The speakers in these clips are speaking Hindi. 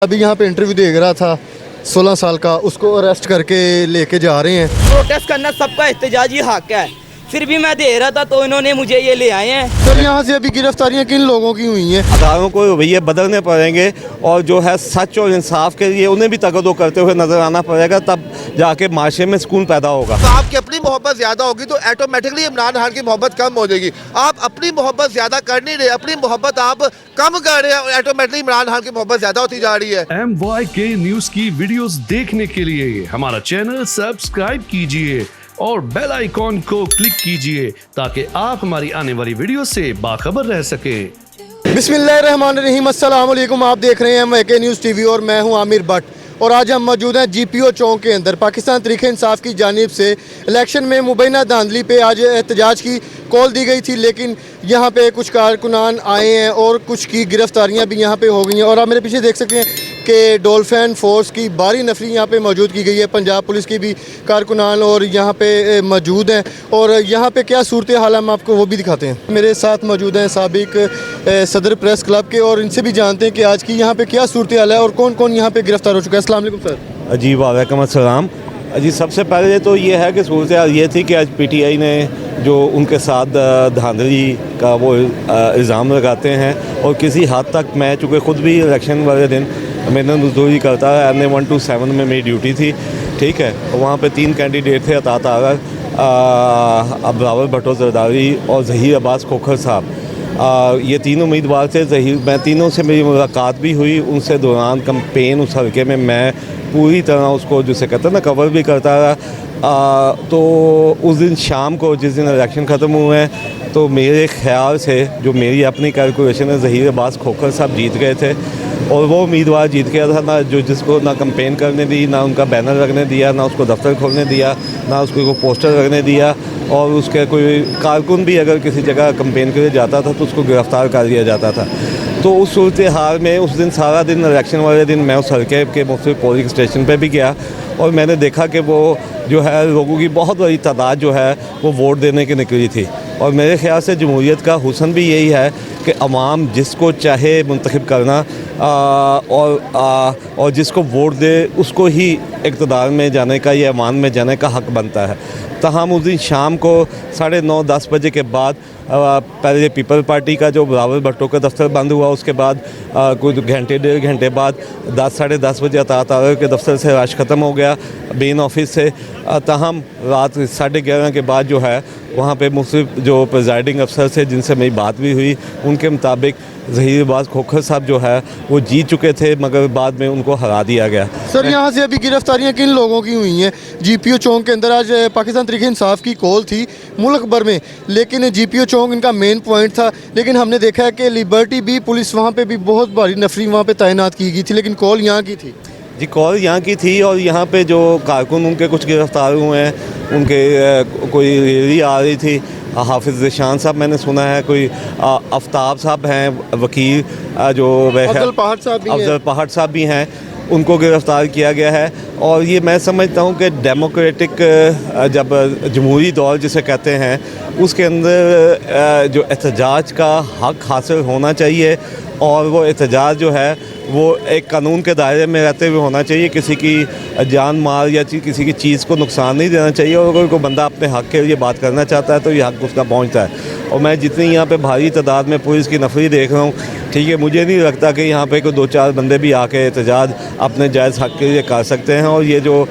अभी यहाँ पे इंटरव्यू दे रहा था 16 साल का, उसको अरेस्ट करके लेके जा रहे हैं। प्रोटेस्ट करना सबका एहतजाजी हक है, फिर भी मैं दे रहा था तो इन्होंने मुझे ये ले आए हैं। सर यहाँ से अभी गिरफ्तारियाँ किन लोगों की हुई हैं? अदारों को रवैये बदलने पड़ेंगे और जो है सच और इंसाफ के लिए उन्हें भी तकद्दो करते हुए नजर आना पड़ेगा, तब जाके माशरे में सुकून पैदा होगा। तो आपकी अपनी मोहब्बत ज़्यादा होगी तो ऑटोमेटिकली इमरान खान की मोहब्बत कम हो जाएगी। आप अपनी मोहब्बत ज़्यादा कर नहीं रहे, अपनी मोहब्बत आप कम कर रहे हैं, ऑटोमेटिकली इमरान खान की मोहब्बत ज़्यादा होती जा रही है। MYK न्यूज की वीडियोस देखने के लिए हमारा चैनल सब्सक्राइब कीजिए और बेल आइकॉन को क्लिक कीजिए ताकि आप हमारी आने वाली वीडियो से बाखबर रह सकें। बिस्मिल्लाहिर्रहमानिर्रहीम, अस्सलाम वालेकुम। आप देख रहे हैं MYK न्यूज़ टीवी और मैं हूं आमिर भट्ट। और आज हम मौजूद हैं GPO चौक के अंदर। पाकिस्तान तहरीक इंसाफ की जानिब से इलेक्शन में मुबैना धांधली पे आज एहतजाज की कॉल दी गई थी, लेकिन यहाँ पे कुछ कारकुनान आए हैं और कुछ की गिरफ्तारियाँ भी यहाँ पे हो गई हैं। और आप मेरे पीछे देख सकते हैं कि डॉल्फिन फोर्स की भारी नफरी यहाँ पे मौजूद की गई है, पंजाब पुलिस की भी कारकुनान और यहाँ पे मौजूद हैं। और यहाँ पे क्या सूरत हाल है हम आपको वो भी दिखाते हैं। मेरे साथ मौजूद हैं साबिक सदर प्रेस क्लब के, और इनसे भी जानते हैं कि आज की यहाँ पे क्या सूरत हाल है और कौन कौन यहाँ पे गिरफ्तार हो चुका है। अस्सलाम वालेकुम सर। जी वालेकुम अस्सलाम। जी सबसे पहले तो ये है कि सूरत हाल ये थी कि आज PTI ने जो उनके साथ धांधली का वो इल्ज़ाम लगाते हैं, और किसी हद तक मैं चूँकि ख़ुद भी इलेक्शन वाले दिन मेहनत मजदूरी करता है, NA 127 में मेरी ड्यूटी थी, ठीक है। वहाँ पे 3 कैंडिडेट थे, अतात आगर, अबरावर भट्टो जरदारी और ज़हीर अब्बास खोखर साहब। ये 3 उम्मीदवार थे। मैं तीनों से मेरी मुलाकात भी हुई। उनसे दौरान कैंपेन उस हल्के में मैं पूरी तरह उसको जिसे कहते हैं ना कवर भी करता रहा। तो उस दिन शाम को जिस दिन इलेक्शन ख़त्म हुए हैं, तो मेरे ख्याल से जो मेरी अपनी कैलकुलेशन है, ज़हीर अब्बास खोखर साहब जीत गए थे। और वो उम्मीदवार जीत गया था ना, जो जिसको ना कैंपेन करने दी, ना उनका बैनर रखने दिया, ना उसको दफ्तर खोलने दिया, ना उसको कोई पोस्टर रखने दिया। और उसके कोई कारकुन भी अगर किसी जगह कैंपेन के लिए जाता था तो उसको गिरफ़्तार कर दिया जाता था। तो उस सूरत हाल में उस दिन सारा दिन इलेक्शन वाले दिन मैं उस हल्के के मुख्तलिफ पोलिंग स्टेशन पे भी गया, और मैंने देखा कि वो जो है लोगों की बहुत बड़ी तादाद जो है वो वोट देने की निकली थी। और मेरे ख़्याल से जमहूरियत का हुस्न भी यही है कि अवाम जिसको चाहे मुंतखब करना और जिसको वोट दे उसको ही इक़्तिदार में जाने का या ऐवान में जाने का हक़ बनता है। तहम उस दिन शाम को 9:30-10 बजे के बाद पहले पीपल पार्टी का जो बराबर भट्टो का दफ्तर बंद हुआ, उसके बाद कुछ घंटे 1.5 घंटे बाद 10-10:30 बजे अतात आगर के दफ्तर से रश ख़त्म हो गया, मेन ऑफिस से। तहम रात 11:30 के बाद जो है वहाँ पे मुख्तलिफ जो प्रेजाइडिंग अफसर थे जिनसे मेरी बात भी हुई, उनके मुताबिक ज़हीर अब्बास खोखर साहब जो है वो जीत चुके थे, मगर बाद में उनको हरा दिया गया। सर यहाँ से अभी गिरफ्तारियाँ किन लोगों की हुई हैं? GPO चौक के अंदर आज पाकिस्तान तहरीक इंसाफ की कॉल थी मुल्क भर में, लेकिन GPO चौक इनका मेन पॉइंट था। लेकिन हमने देखा है कि लिबर्टी भी पुलिस वहाँ पे भी बहुत भारी नफरी वहाँ पे तैनात की गई थी, लेकिन कॉल यहाँ की थी। जी कॉल यहाँ की थी, और यहाँ पे जो कारकुन उनके कुछ गिरफ्तार हुए हैं, उनके कोई रैली आ रही थी। हाफिज़ ज़ीशान साहब मैंने सुना है, कोई आफ्ताब साहब हैं वकील, जो अफजल पहाड़ साहब भी हैं, उनको गिरफ़्तार किया गया है। और ये मैं समझता हूँ कि डेमोक्रेटिक जब जमहूरी दौर जिसे कहते हैं उसके अंदर जो एहतजाज का हक़ हासिल होना चाहिए, और वो एहतजाज जो है वो एक कानून के दायरे में रहते हुए होना चाहिए। किसी की जान माल या किसी की चीज़ को नुकसान नहीं देना चाहिए, और अगर कोई बंदा अपने हक़ के लिए बात करना चाहता है तो ये हक़ उसका पहुंचता है। और मैं जितनी यहाँ पे भारी तादाद में पुलिस की नफरी देख रहा हूँ, ठीक है, मुझे नहीं लगता कि यहाँ पे कोई 2-4 बंदे भी आके एहतजाज अपने जायज़ हक़ के लिए कर सकते हैं। और ये जो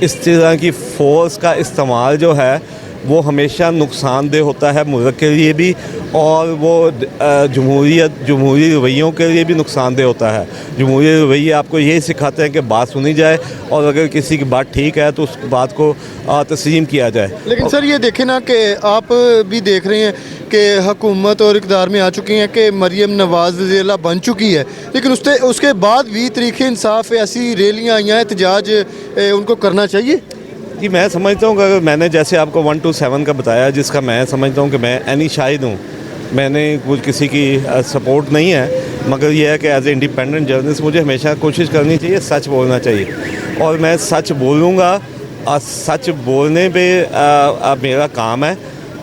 इस तरह की फ़ोर्स का इस्तेमाल जो है वो हमेशा नुकसानदेह होता है मुल्क के लिए भी, और वो जमहूरी रवैयों के लिए भी नुकसानदेह होता है। जमहूरी रवैये आपको यही सिखाते हैं कि बात सुनी जाए, और अगर किसी की बात ठीक है तो उस बात को तस्लीम किया जाए। लेकिन सर ये देखें ना कि आप भी देख रहे हैं कि हुकूमत और इक़्तिदार में आ चुकी हैं कि मरीम नवाज़ वज़ीर बन चुकी है, लेकिन उसके बाद भी तहरीक इंसाफ ऐसी रैलियाँ या एहतजाज उनको करना चाहिए। कि मैं समझता हूँ कि अगर मैंने जैसे आपको 127 का बताया, जिसका मैं समझता हूँ कि मैं एनी शाहिद हूँ, मैंने कुछ किसी की सपोर्ट नहीं है, मगर यह है कि एज ए इंडिपेंडेंट जर्नलिस्ट मुझे हमेशा कोशिश करनी चाहिए, सच बोलना चाहिए, और मैं सच बोलूँगा। सच बोलने पे मेरा काम है,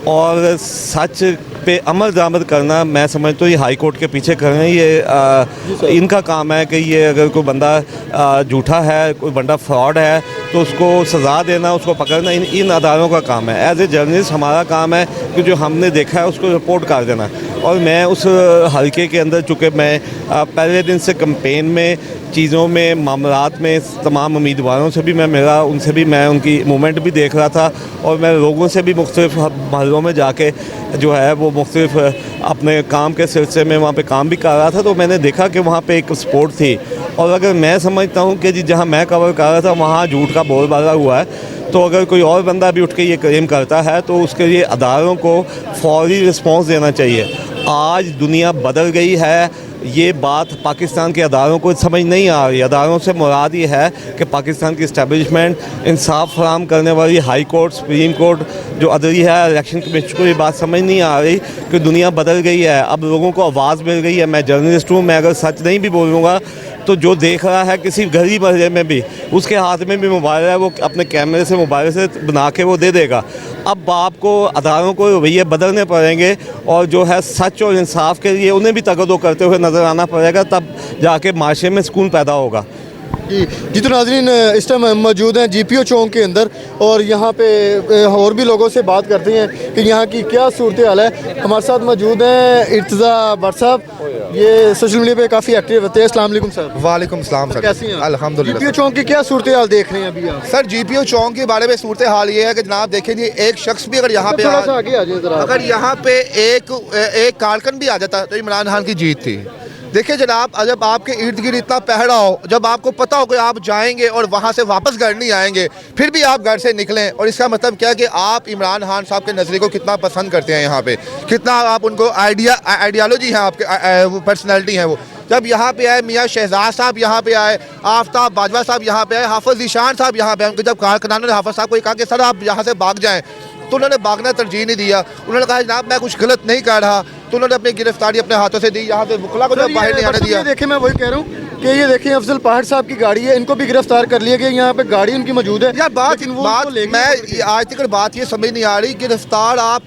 और सच पे अमल दरामद करना, मैं समझता हूँ ये हाई कोर्ट के पीछे कर रहे हैं। ये इनका काम है कि ये अगर कोई बंदा झूठा है, कोई बंदा फ्रॉड है, तो उसको सज़ा देना, उसको पकड़ना इन अदालों का काम है। एज ए जर्नलिस्ट हमारा काम है कि जो हमने देखा है उसको रिपोर्ट कर देना। और मैं उस हल्के के अंदर, चूँकि मैं पहले दिन से कैंपेन में, चीज़ों में, मामलात में तमाम उम्मीदवारों से भी मैं मिला, उनसे भी मैं उनकी मूवमेंट भी देख रहा था, और मैं लोगों से भी मुख्तलिफ महलों में जाके जो है वो मुख्तलिफ अपने काम के सिलसिले में वहाँ पे काम भी कर रहा था। तो मैंने देखा कि वहाँ पे एक सपोर्ट थी। और अगर मैं समझता हूँ कि जी जहाँ मैं कवर कर रहा था वहाँ झूठ का बोलबाला हुआ है, तो अगर कोई और बंदा भी उठ के ये क्लेम करता है तो उसके लिए अदालतों को फौरी रिस्पॉन्स देना चाहिए। आज दुनिया बदल गई है, ये बात पाकिस्तान के अदालतों को समझ नहीं आ रही। अदालतों से मुराद ये है कि पाकिस्तान की इस्टेब्लिशमेंट, इंसाफ फराहम करने वाली हाई कोर्ट, सुप्रीम कोर्ट जो अदली है, इलेक्शन कमीशन को ये बात समझ नहीं आ रही कि दुनिया बदल गई है। अब लोगों को आवाज़ मिल गई है। मैं जर्नलिस्ट हूँ, मैं अगर सच नहीं भी बोलूँगा तो जो देख रहा है किसी गरीब मसले में भी, उसके हाथ में भी मोबाइल है, वो अपने कैमरे से मोबाइल से बना के वो दे देगा। अब आपको अदालतों को रवैये बदलने पड़ेंगे, और जो है सच और इंसाफ के लिए उन्हें भी तगदो करते हुए नज़र आना पड़ेगा, तब जाके माशरे में सुकून पैदा होगा। जी तो नाज़रीन, इस टाइम मौजूद हैं जीपीओ चौक के अंदर, और यहाँ पे और भी लोगों से बात करते हैं कि यहाँ की क्या सूरत हाल है। हमारे साथ मौजूद हैं इर्तज़ा भट्ट साहब, ये सोशल मीडिया पे काफ़ी एक्टिव रहते हैं। अस्सलाम वालेकुम सर। वालेकुम सलाम सर, कैसी हैं? अल्हम्दुलिल्लाह। जीपीओ चौक की क्या सूरत हाल देख रहे हैं अभी आप? सर जीपीओ चौक के बारे में सूरत हाल ये है कि जनाब देखें जी, एक शख्स भी अगर यहाँ पे थोड़ा सा आगे आ जाए जरा। अगर यहाँ पे एक कारकन भी आ जाता तो इमरान खान की जीत थी। देखिए जनाब, जब आपके इर्द गिर्द इतना पहरा हो, जब आपको पता हो कि आप जाएंगे और वहाँ से वापस घर नहीं आएंगे, फिर भी आप घर से निकलें, और इसका मतलब क्या है कि आप इमरान खान साहब के नज़रिए को कितना पसंद करते हैं, यहाँ पे कितना आप उनको आइडियालॉजी है, आपके पर्सनैलिटी है वो। जब यहाँ पे आए मियाँ शहजाद साहब, यहाँ पे आए आफ्ताब बाजवा साहब, यहाँ पे आए हाफिज़ ज़ीशान साहब, यहाँ पे उनके जब कारकुनानों ने हाफिज़ साहब को कहा कि सर आप यहाँ से भाग जाएँ, तो उन्होंने भागना तरजीह नहीं दिया। उन्होंने कहा जनाब मैं कुछ गलत नहीं कर रहा, तो उन्होंने अपनी गिरफ्तारी अपने हाथों से दी। यहाँ पे मुखला को जब बाहर नहीं आने दिया। देखिए मैं वही कह रहा हूँ कि ये देखिए अफजल पहाड़ साहब की गाड़ी है, इनको भी गिरफ्तार कर लिया गया। यहाँ पे गाड़ी उनकी मौजूद है। यार बात मैं आज तक बात ये समझ नहीं आ रही, गिरफ्तार आप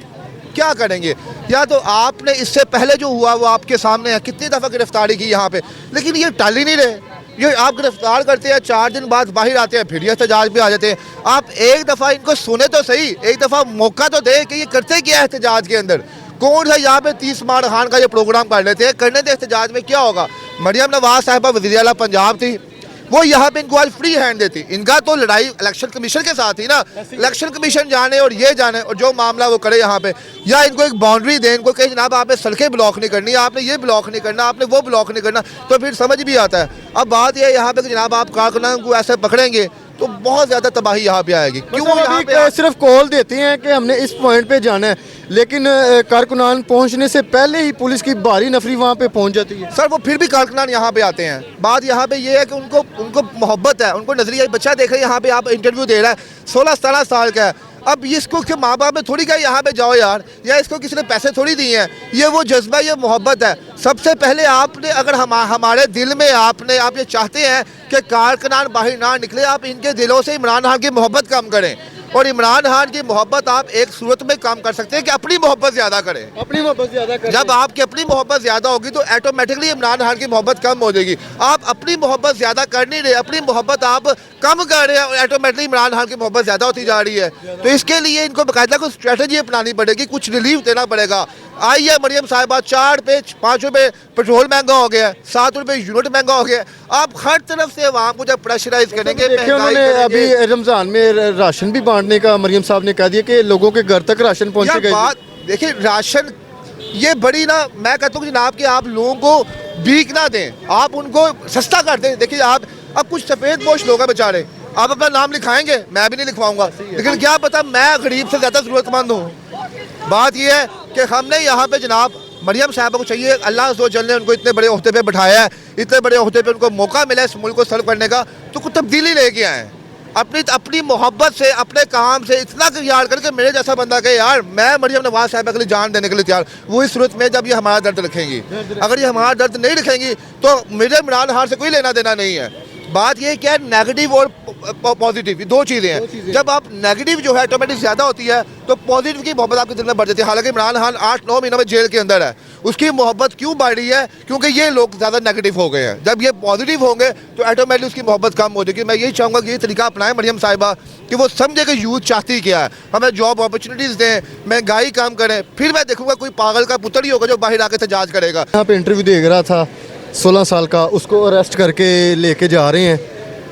क्या करेंगे? या तो आपने इससे पहले जो हुआ वो आपके सामने है, कितनी दफ़ा गिरफ्तारी की यहाँ पे, लेकिन ये टाल ही नहीं रहे। ये आप गिरफ्तार करते हैं, 4 दिन बाद बाहर आते हैं, फिर ये एहतजाज भी आ जाते हैं। आप एक दफ़ा इनको सुने तो सही, एक दफ़ा मौका तो दे कि ये करते क्या है एहतजाज के अंदर। कौन सा यहाँ पे 30 मार खान का ये प्रोग्राम कर लेते हैं, करने दे एहतजाज में क्या होगा। मरियम नवाज साहिबा वज़ीर आला पंजाब थी, वो यहाँ पे इनको आज फ्री हैंड देती। इनका तो लड़ाई इलेक्शन कमीशन के साथ ही ना, इलेक्शन कमीशन जाने और ये जाने और जो मामला वो करे यहाँ पे, या इनको एक बाउंड्री दें, इनको कहीं जनाब आपने सड़कें ब्लॉक नहीं करनी, आपने ये ब्लॉक नहीं करना, आपने वो ब्लॉक नहीं करना, तो फिर समझ भी आता है। अब बात यह है यहाँ पे कि जनाब आप कारकुनान को ऐसे पकड़ेंगे तो बहुत ज़्यादा तबाही यहाँ पे आएगी। क्यों यहाँ पे सिर्फ कॉल देते हैं कि हमने इस पॉइंट पे जाना है, लेकिन कारकुनान पहुंचने से पहले ही पुलिस की भारी नफरी वहाँ पे पहुंच जाती है। सर वो फिर भी कारकुनान यहाँ पे आते हैं। बात यहाँ पे ये है कि उनको मोहब्बत है, उनको नजरिया। बच्चा देख रहे हैं यहाँ पे, आप इंटरव्यू दे रहा है, 16-17 साल का है। अब इसको के माँ बाप ने थोड़ी कहा यहाँ पे जाओ यार, या इसको किसी ने पैसे थोड़ी दिए हैं। ये वो जज्बा, ये मोहब्बत है। सबसे पहले आपने अगर हमारे दिल में आप ये चाहते हैं कि कारकुनान बाहर ना निकले, आप इनके दिलों से इमरान खान की मोहब्बत कम करें। और इमरान खान की मोहब्बत आप एक सूरत में काम कर सकते हैं कि अपनी मोहब्बत ज़्यादा करें। अपनी मोहब्बत ज़्यादा करें। जब आपकी अपनी मोहब्बत ज़्यादा होगी तो ऑटोमेटिकली इमरान खान की मोहब्बत कम हो जाएगी। आप अपनी मोहब्बत ज़्यादा कर नहीं रहे, अपनी मोहब्बत आप कम कर रहे हैं, और ऑटोमेटिकली इमरान खान की मोहब्बत ज़्यादा होती जा रही है। तो इसके लिए इनको बाकायदा कुछ स्ट्रेटजी अपनानी पड़ेगी, कुछ रिलीफ देना पड़ेगा। आई है मरियम साहिबा, 4 पे 5 रुपये पेट्रोल महंगा हो गया, 7 रुपये यूनिट महंगा हो गया। आप हर तरफ से वहाँ को जब प्रेशराइज करेंगे, उन्होंने अभी रमज़ान में राशन भी बांटने का मरियम साहब ने कह दिया कि लोगों के घर तक राशन पहुँचेगा। देखिए राशन ये बड़ी ना, मैं कहता हूँ जनाब कि आप लोगों को भीख ना दें, आप उनको सस्ता कर दें। देखिए आप अब कुछ सफ़ेद पोश लोग हैं बेचारे, आप अपना नाम लिखाएंगे, मैं भी नहीं लिखवाऊंगा, लेकिन क्या पता मैं गरीब से ज़्यादा ज़रूरतमंद हूँ। बात यह है कि हमने यहाँ पे जनाब मरियम साहबा को चाहिए, अल्लाह अज़्ज़ व जल ने उनको इतने बड़े ओहदे पे बिठाया है, इतने बड़े ओहदे पे उनको मौका मिला है इस मुल्क को सर्व करने का, तो कुछ तब्दीली लेके आए। अपनी मोहब्बत से, अपने काम से इतना यार करके मेरे जैसा बंदा कहे यार मैं मरियम नवाज साहिबा के लिए जान देने के लिए तैयार। वो इस सूरत में जब ये हमारा दर्द रखेंगी, अगर ये हमारा दर्द नहीं रखेंगी तो मेरे इमरान खान से कोई लेना देना नहीं है। बात ये है क्या, नेगेटिव और पॉजिटिव, दो चीज़ें हैं। जब आप नेगेटिव जो है ऑटोमेटिक ज़्यादा होती है तो पॉजिटिव की मोहब्बत आपके दिल में बढ़ जाती है। हालांकि इमरान खान 8-9 महीनों में जेल के अंदर है, उसकी मोहब्बत क्यों बढ़ रही है? क्योंकि ये लोग ज़्यादा नेगेटिव हो गए हैं। जब ये पॉजिटिव होंगे तो ऑटोमेटिक उसकी मोहब्बत कम हो जाएगी। मैं यही चाहूँगा कि ये तरीका अपनाएं मरियम साहिबा, कि वो समझे कि यूथ चाहती क्या है, हमें जॉब अपॉर्चुनिटीज़ दें, महंगाई कम करें, फिर मैं देखूँगा कोई पागल का पुत्र ही होगा जो बाहर आके एहतजाज करेगा। यहाँ पे इंटरव्यू दे रहा था 16 साल का, उसको अरेस्ट करके लेके जा रहे हैं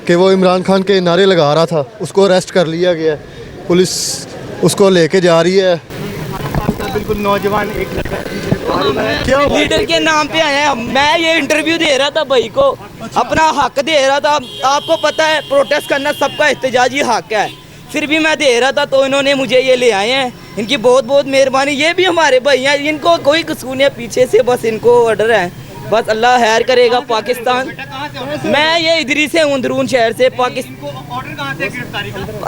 कि वो इमरान खान के नारे लगा रहा था, उसको अरेस्ट कर लिया गया है, पुलिस उसको लेके जा रही है। बिल्कुल नौजवान एक क्या लीडर के नाम पे आए हैं। मैं ये इंटरव्यू दे रहा था भाई को, अपना हक दे रहा था। आपको पता है प्रोटेस्ट करना सबका एहतजाजी हक है, फिर भी मैं दे रहा था तो इन्होंने मुझे ये ले आए हैं। इनकी बहुत बहुत मेहरबानी। ये भी हमारे भाई हैं, इनको कोई कसूर नहीं है, पीछे से बस इनको ऑर्डर है। बस अल्लाह खैर करेगा पाकिस्तान। मैं ये इधरी से हूँ, अंदरून शहर से।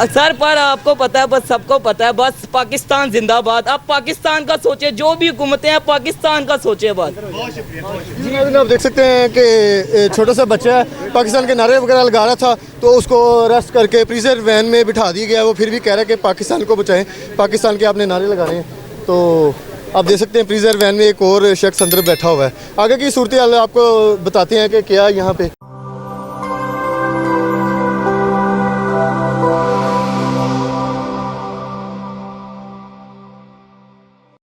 सर पर आपको पता है, बस सबको पता है, बस पाकिस्तान जिंदाबाद। आप पाकिस्तान का सोचे, जो भी हुकूमतें हैं पाकिस्तान का सोचे बस। जी नाज़रीन, आप देख सकते हैं कि छोटा सा बच्चा है, पाकिस्तान के नारे वगैरह लगा रहा था तो उसको अरेस्ट करके प्रिजन वैन में बिठा दिया गया। वो फिर भी कह रहा है कि पाकिस्तान को बचाएं, पाकिस्तान के आपने नारे लगाने हैं। तो आप देख सकते हैं प्रिजन वैन में एक और शख्स अंदर बैठा हुआ है। आगे की सूरत हाल आपको बताते हैं कि क्या यहाँ पे